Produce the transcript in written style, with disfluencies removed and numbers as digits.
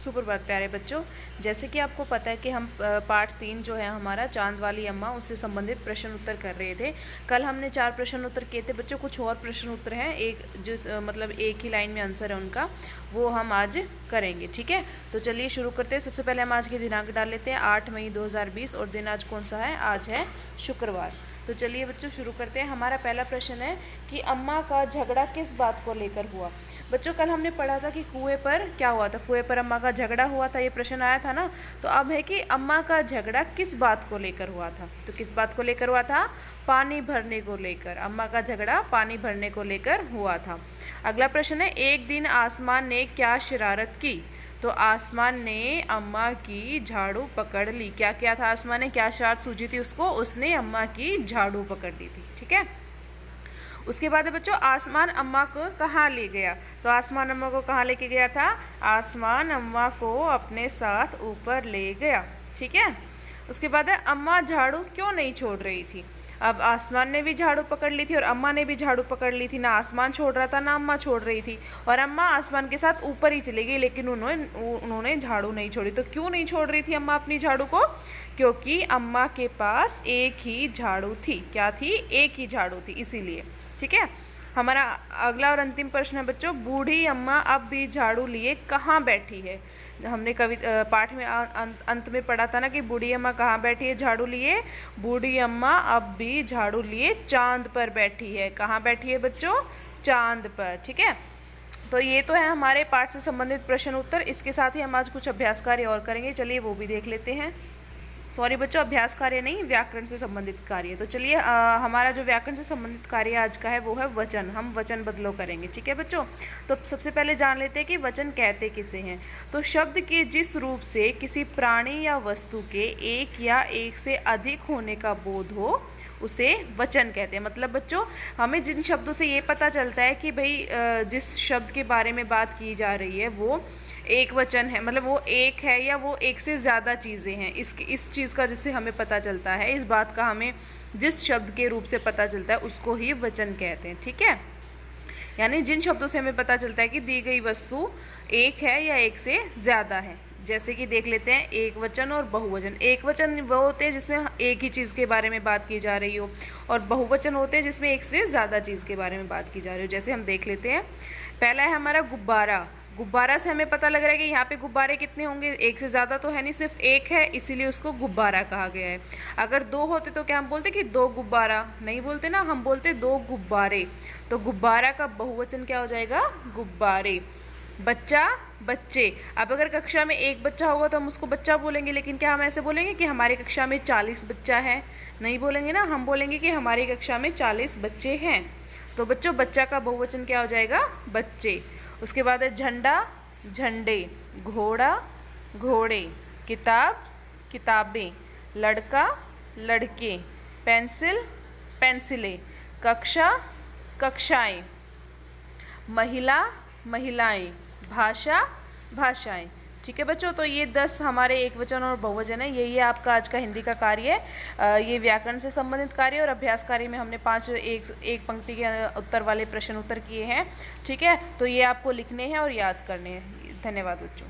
सुप्रभात प्यारे बच्चों। जैसे कि आपको पता है कि हम पार्ट 3 जो है हमारा चांद वाली अम्मा उससे संबंधित प्रश्न उत्तर कर रहे थे। कल हमने 4 प्रश्न उत्तर किए थे बच्चों। कुछ और प्रश्न उत्तर हैं, एक जिस मतलब एक ही लाइन में आंसर है उनका, वो हम आज करेंगे। ठीक है, तो चलिए शुरू करते हैं। सबसे पहले हम आज के दिनांक डाल लेते हैं 8 मई 2020 और दिन आज कौन सा है? आज है शुक्रवार। तो चलिए बच्चों शुरू करते हैं। हमारा पहला प्रश्न है कि अम्मा का झगड़ा किस बात को लेकर हुआ। बच्चों कल हमने पढ़ा था कि कुएं पर क्या हुआ था, कुएं पर अम्मा का झगड़ा हुआ था, ये प्रश्न आया था ना। तो अब है कि अम्मा का झगड़ा किस बात को लेकर हुआ था। तो किस बात को लेकर हुआ था? पानी भरने को लेकर। अम्मा का झगड़ा पानी भरने को लेकर हुआ था। अगला प्रश्न है, एक दिन आसमान ने क्या शरारत की। तो आसमान ने अम्मा की झाड़ू पकड़ ली। क्या किया था आसमान ने? क्या शरारत सूझी थी उसको? उसने अम्मा की झाड़ू पकड़ ली थी। ठीक है, उसके बाद है बच्चों, आसमान अम्मा को कहाँ ले गया। तो आसमान अम्मा को कहाँ लेके गया था? आसमान अम्मा को अपने साथ ऊपर ले गया। ठीक है, उसके बाद है, अम्मा झाड़ू क्यों नहीं छोड़ रही थी। अब आसमान ने भी झाड़ू पकड़ ली थी और अम्मा ने भी झाड़ू पकड़ ली थी। ना आसमान छोड़ रहा था ना अम्मा छोड़ रही थी, और अम्मा आसमान के साथ ऊपर ही चली गई, लेकिन उन्होंने झाड़ू नहीं छोड़ी। तो क्यों नहीं छोड़ रही थी अम्मा अपनी झाड़ू को? क्योंकि अम्मा के पास एक ही झाड़ू थी। क्या थी? एक ही झाड़ू थी, इसीलिए। ठीक है, हमारा अगला और अंतिम प्रश्न है बच्चों, बूढ़ी अम्मा अब भी झाड़ू लिए कहाँ बैठी है। हमने पाठ में अंत में पढ़ा था ना कि बूढ़ी अम्मा कहाँ बैठी है झाड़ू लिए। बूढ़ी अम्मा अब भी झाड़ू लिए चांद पर बैठी है। कहाँ बैठी है बच्चों? चांद पर। ठीक है, तो ये तो है हमारे पाठ से संबंधित प्रश्न उत्तर। इसके साथ ही हम आज कुछ अभ्यास कार्य और करेंगे, चलिए वो भी देख लेते हैं। सॉरी बच्चों, अभ्यास कार्य नहीं, व्याकरण से संबंधित कार्य। तो चलिए हमारा जो व्याकरण से संबंधित कार्य आज का है वो है वचन। हम वचन बदलाव करेंगे। ठीक है बच्चों, तो सबसे पहले जान लेते हैं कि वचन कहते किसे हैं। तो शब्द के जिस रूप से किसी प्राणी या वस्तु के एक या एक से अधिक होने का बोध हो उसे वचन कहते हैं। मतलब बच्चों हमें जिन शब्दों से ये पता चलता है कि भाई जिस शब्द के बारे में बात की जा रही है वो एक वचन है, मतलब वो एक है या वो एक से ज़्यादा चीज़ें हैं, इस चीज़ का जिससे हमें पता चलता है, इस बात का हमें जिस शब्द के रूप से पता चलता है उसको ही वचन कहते हैं। ठीक है, यानी जिन शब्दों से हमें पता चलता है कि दी गई वस्तु एक है या एक से ज़्यादा है। जैसे कि देख लेते हैं एक वचन और बहुवचन। एक वचन वो होते हैं जिसमें एक ही चीज़ के बारे में बात की जा रही हो, और बहुवचन होते हैं जिसमें एक से ज़्यादा चीज़ के बारे में बात की जा रही हो। जैसे हम देख लेते हैं, पहला है हमारा गुब्बारा। गुब्बारा से हमें पता लग रहा है कि यहाँ पे गुब्बारे कितने होंगे, एक से ज़्यादा तो है नहीं, सिर्फ एक है, इसीलिए उसको गुब्बारा कहा गया है। अगर दो होते तो क्या हम बोलते कि दो गुब्बारा? नहीं बोलते ना, हम बोलते दो गुब्बारे। तो गुब्बारा का बहुवचन क्या हो जाएगा? गुब्बारे। बच्चा, बच्चे। अब अगर कक्षा में एक बच्चा होगा तो हम उसको बच्चा बोलेंगे, लेकिन क्या हम ऐसे बोलेंगे कि हमारी कक्षा में 40 बच्चा है? नहीं बोलेंगे ना, हम बोलेंगे कि हमारी कक्षा में 40 बच्चे हैं। तो बच्चों बच्चा का बहुवचन क्या हो जाएगा? बच्चे। उसके बाद है झंडा, झंडे। घोड़ा, घोड़े। किताब, किताबें। लड़का, लड़के। पेंसिल, पेंसिलें। कक्षा, कक्षाएं। महिला, महिलाएं। भाषा, भाषाएं। ठीक है बच्चों, तो ये 10 हमारे एक वचन और बहुवचन है। यही है आपका आज का हिंदी का कार्य है। ये व्याकरण से संबंधित कार्य और अभ्यास कार्य में हमने 5 एक पंक्ति के उत्तर वाले प्रश्न उत्तर किए हैं। ठीक है, तो ये आपको लिखने हैं और याद करने हैं। धन्यवाद बच्चों।